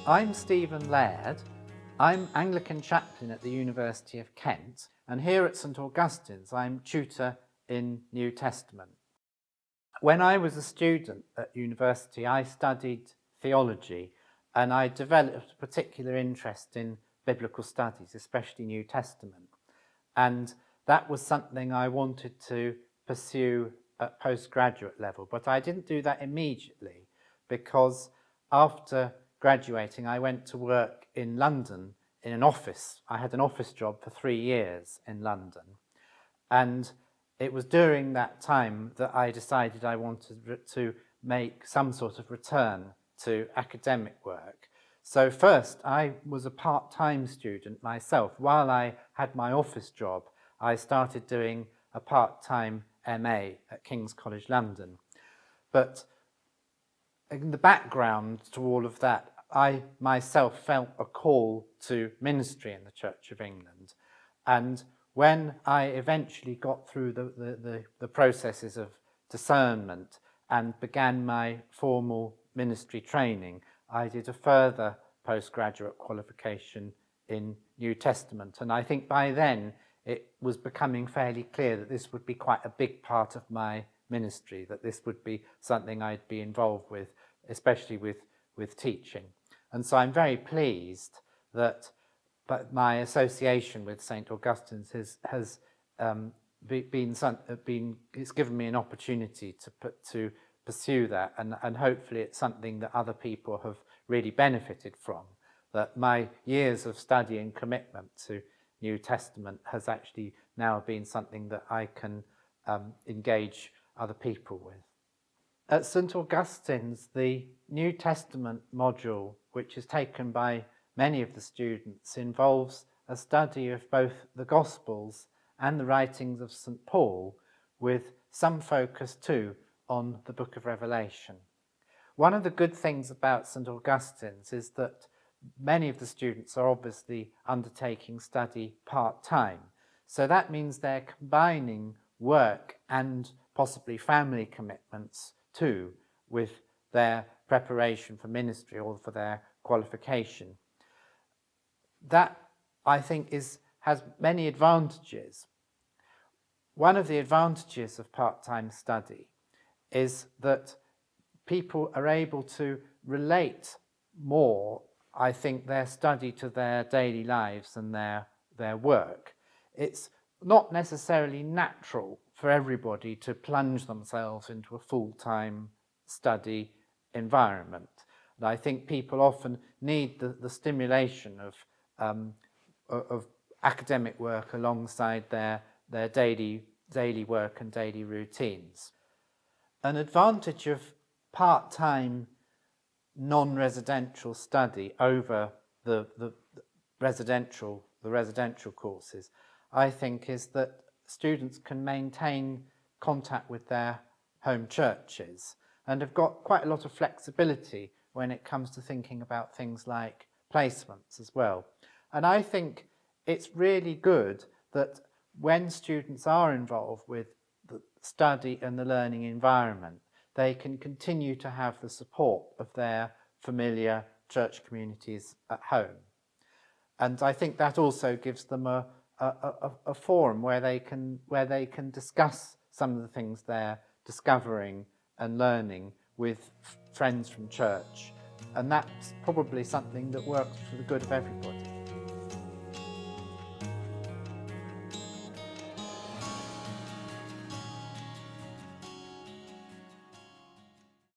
I'm Stephen Laird. I'm Anglican chaplain at the University of Kent, and here at St Augustine's I'm tutor in New Testament. When I was a student at university, I studied theology, and I developed a particular interest in biblical studies, especially New Testament. And that was something I wanted to pursue at postgraduate level, but I didn't do that immediately because after graduating, I went to work in London in an office. I had an office job for 3 years in London. And it was during that time that I decided I wanted to make some sort of return to academic work. So first, I was a part-time student myself. While I had my office job, I started doing a part-time MA at King's College London. But in the background to all of that, I myself felt a call to ministry in the Church of England. And when I eventually got through the processes of discernment and began my formal ministry training, I did a further postgraduate qualification in New Testament. And I think by then it was becoming fairly clear that this would be quite a big part of my ministry, that this would be something I'd be involved with, especially with teaching. And so I'm very pleased that my association with St Augustine's has it's given me an opportunity to pursue that, and hopefully it's something that other people have really benefited from, that my years of study and commitment to New Testament has actually now been something that I can engage other people with. At St Augustine's, the New Testament module, which is taken by many of the students, involves a study of both the Gospels and the writings of St Paul, with some focus too on the book of Revelation. One of the good things about St Augustine's is that many of the students are obviously undertaking study part-time. So that means they're combining work and possibly family commitments too with their preparation for ministry or for their qualification. That, I think, has many advantages. One of the advantages of part-time study is that people are able to relate more, I think, their study to their daily lives and their work. It's not necessarily natural for everybody to plunge themselves into a full-time study environment. And I think people often need the stimulation of academic work alongside their daily work and daily routines. An advantage of part-time non-residential study over the residential courses, I think, is that students can maintain contact with their home churches and have got quite a lot of flexibility when it comes to thinking about things like placements as well. And I think it's really good that when students are involved with the study and the learning environment, they can continue to have the support of their familiar church communities at home. And I think that also gives them a forum where they can discuss some of the things they're discovering and learning with friends from church. And that's probably something that works for the good of everybody.